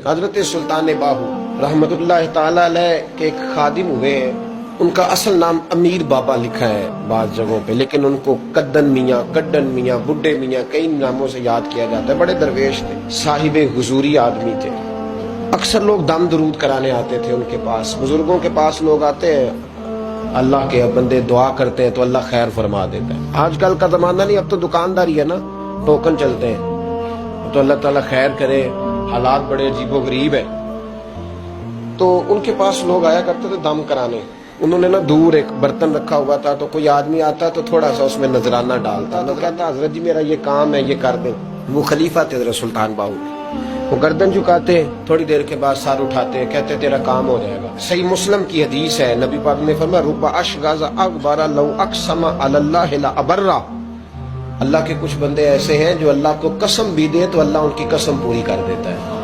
حضرت سلطان باہو رحمتullah تعالی علیہ کے ایک خادم ہوئے ہیں، ان کا اصل نام امیر بابا لکھا ہے بعض جگہوں پہ، لیکن ان کو کدن میاں، گڈن میاں، بڈھے میاں کئی ناموں سے یاد کیا جاتا ہے۔ بڑے درویش تھے، صاحب حضوری آدمی تھے۔ اکثر لوگ دم درود کرانے آتے تھے ان کے پاس، بزرگوں کے پاس لوگ آتے ہیں، اللہ کے بندے دعا کرتے ہیں تو اللہ خیر فرما دیتا ہے۔ آج کل کا زمانہ نہیں، اب تو دکانداری ہے نا، ٹوکن چلتے ہیں، تو اللہ تعالیٰ خیر کرے، حالات بڑے عجیب و غریب ہے۔ تو ان کے پاس لوگ آیا کرتے تھے دم کرانے۔ انہوں نے نا دور ایک برتن رکھا ہوا تھا، تو کوئی آدمی آتا تو تھوڑا سا اس میں نذرانہ ڈالتا، تو کہتا حضرت جی میرا یہ کام ہے، یہ کر دیں۔ وہ خلیفہ تھے حضرت سلطان باہو، وہ گردن جھکاتے، تھوڑی دیر کے بعد سر اٹھاتے، کہتے تیرا کام ہو جائے گا۔ صحیح مسلم کی حدیث ہے، نبی پاک نے فرمایا رب اشغاز اکبر لو اقسم علی اللہ لابرہ، اللہ کے کچھ بندے ایسے ہیں جو اللہ کو قسم بھی دے تو اللہ ان کی قسم پوری کر دیتا ہے۔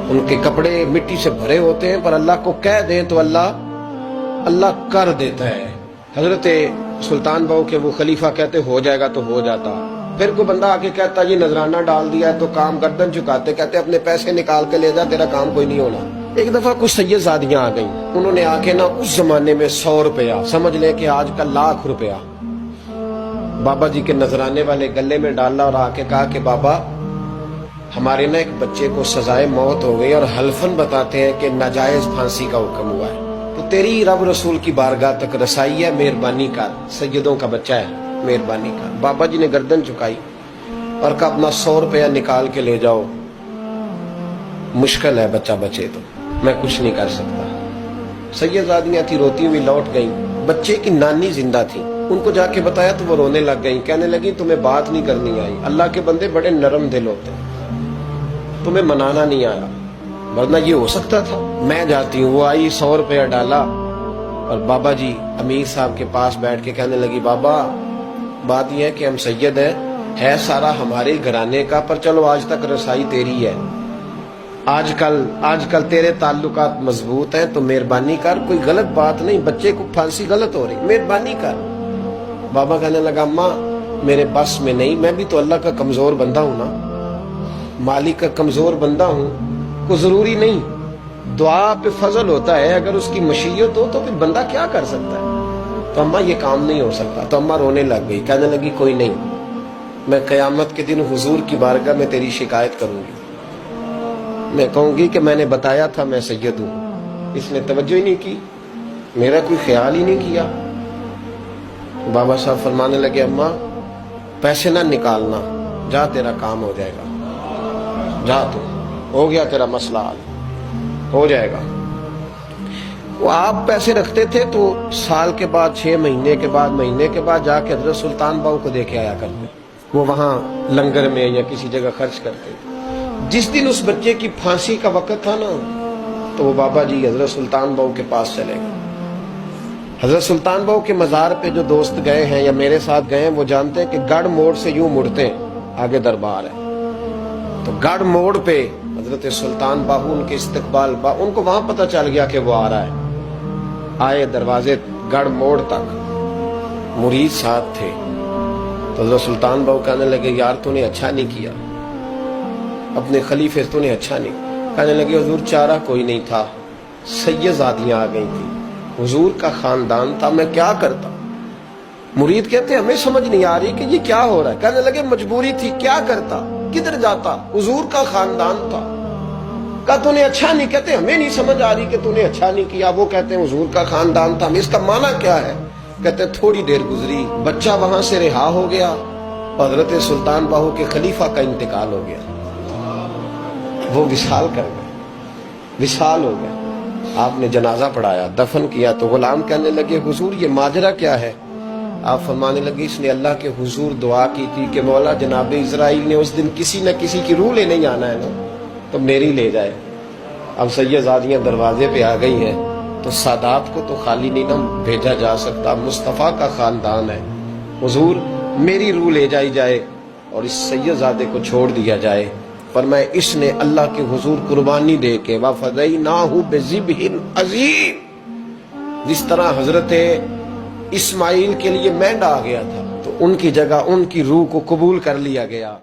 ان کے کپڑے مٹی سے بھرے ہوتے ہیں، پر اللہ کو کہہ دیں تو اللہ کر دیتا ہے۔ حضرت سلطان باہو کے وہ خلیفہ کہتے ہو جائے گا تو ہو جاتا۔ پھر کوئی بندہ آگے کہتا یہ نذرانہ ڈال دیا ہے تو کام گردن جھکاتے، کہتے اپنے پیسے نکال کے لے جا، تیرا کام کوئی نہیں ہونا۔ ایک دفعہ کچھ سید زادیاں آ گئیں، انہوں نے آ کے نا اس زمانے میں 100 روپیہ، سمجھ لیں کہ آج کا 1,00,000 روپیہ بابا جی کے نذرانے والے گلے میں ڈالا اور آ کے کہا کہ بابا ہمارے نا ایک بچے کو سزائے موت ہو گئی اور حلفاً بتاتے ہیں کہ ناجائز پھانسی کا حکم ہوا ہے، تو تیری رب رسول کی بارگاہ تک رسائی ہے، مہربانی کر، سیدوں کا بچہ ہے، مہربانی کر۔ بابا جی نے گردن چکائی اور کہا اپنا 100 روپیہ نکال کے لے جاؤ، مشکل ہے بچہ بچے تو میں کچھ نہیں کر سکتا۔ سید زادیاں تھی، روتی ہوئی لوٹ گئیں۔ بچے کی نانی زندہ تھی، ان کو جا کے بتایا تو وہ رونے لگ گئیں، کہنے لگی تمہیں بات نہیں کرنی آئی، اللہ کے بندے بڑے نرم دل ہوتے ہیں، تمہیں منانا نہیں آیا، ورنہ یہ ہو سکتا تھا۔ میں جاتی ہوں۔ وہ آئی، 100 روپیہ ڈالا اور بابا جی امیر صاحب کے پاس بیٹھ کے کہنے لگی بابا بات یہ ہے کہ ہم سید ہیں، ہے سارا ہمارے گھرانے کا، پر چلو آج تک رسائی تیری ہے، آج کل تیرے تعلقات مضبوط ہیں تو مہربانی کر، کوئی غلط بات نہیں، بچے کو پھانسی غلط ہو رہی، مہربانی کر۔ بابا کہنے لگا اماں میرے بس میں نہیں، میں بھی تو اللہ کا کمزور بندہ ہوں نا، مالک کا کمزور بندہ ہوں، کو ضروری نہیں، دعا پہ فضل ہوتا ہے، اگر اس کی مشیت ہو تو پھر بندہ کیا کر سکتا ہے۔ تو اماں یہ کام نہیں ہو سکتا۔ تو اماں رونے لگ گئی، کہنے لگی کوئی نہیں، میں قیامت کے دن حضور کی بارگاہ میں تیری شکایت کروں گی، میں کہوں گی کہ میں نے بتایا تھا میں سید ہوں، اس نے توجہ ہی نہیں کی، میرا کوئی خیال ہی نہیں کیا۔ بابا صاحب فرمانے لگے اماں پیسے نہ نکالنا، جا تیرا کام ہو جائے گا، جا تو ہو گیا تیرا مسئلہ حل ہو جائے گا۔ وہ آپ پیسے رکھتے تھے تو سال کے بعد، 6 مہینے کے بعد، مہینے کے بعد جا کے حضرت سلطان باہو کو دے کے آیا کرتے، وہ وہاں لنگر میں یا کسی جگہ خرچ کرتے۔ جس دن اس بچے کی پھانسی کا وقت تھا نا، تو وہ بابا جی حضرت سلطان باہو کے پاس چلے گئے۔ حضرت سلطان باہو کے مزار پہ جو دوست گئے ہیں یا میرے ساتھ گئے ہیں وہ جانتے ہیں کہ گڑھ موڑ سے یوں مڑتے ہیں، آگے دربار ہے، تو گڑھ موڑ پہ حضرت سلطان باہو ان کے استقبال، ان کو وہاں پتہ چل گیا کہ وہ آ رہا ہے۔ آئے دروازے گڑھ موڑ تک، مرید ساتھ تھے، تو حضرت سلطان باہو کہنے لگے یار تو نے اچھا نہیں کیا، اپنے خلیفے تو نے اچھا نہیں۔ کہنے لگے حضور چارہ کوئی نہیں تھا، سید زادیاں آ گئی تھی، حضور کا خاندان تھا، میں کیا کرتا۔ مرید کہتے ہمیں سمجھ نہیں آ رہی کہ یہ کیا ہو رہا ہے۔ کہنے لگے مجبوری تھی، کیا کرتا، کدھر جاتا، حضور کا خاندان تھا۔ کہا تو نے اچھا نہیں، کہتے ہمیں نہیں سمجھ آ رہی کہ تو نے اچھا نہیں کیا۔ وہ کہتے ہیں حضور کا خاندان تھا، اس کا معنی کیا ہے؟ کہتے تھوڑی دیر گزری، بچہ وہاں سے رہا ہو گیا، حضرت سلطان باہو کے خلیفہ کا انتقال ہو گیا، وہ وصال کر گئے، وصال ہو گئے۔ آپ نے جنازہ پڑھایا، دفن کیا، تو غلام کہنے لگے حضور یہ ماجرا کیا ہے؟ آپ فرمانے لگے اس نے اللہ کے حضور دعا کی تھی کہ مولا جناب اسرائیل نے اس دن کسی نہ کسی کی روح لینے جانا ہے نا، تو میری لے جائے۔ اب سید زادیاں دروازے پہ آ گئی ہیں، تو سادات کو تو خالی نہیں نہ بھیجا جا سکتا، مصطفیٰ کا خاندان ہے، حضور میری روح لے جائی جائے اور اس سید زادے کو چھوڑ دیا جائے۔ پر میں اس نے اللہ کے حضور قربانی دے کے وَفَدَيْنَاهُ بِذِبْحٍ عَظِيمٍ، جس طرح حضرت اسماعیل کے لیے مینڈا آ گیا تھا، تو ان کی جگہ ان کی روح کو قبول کر لیا گیا۔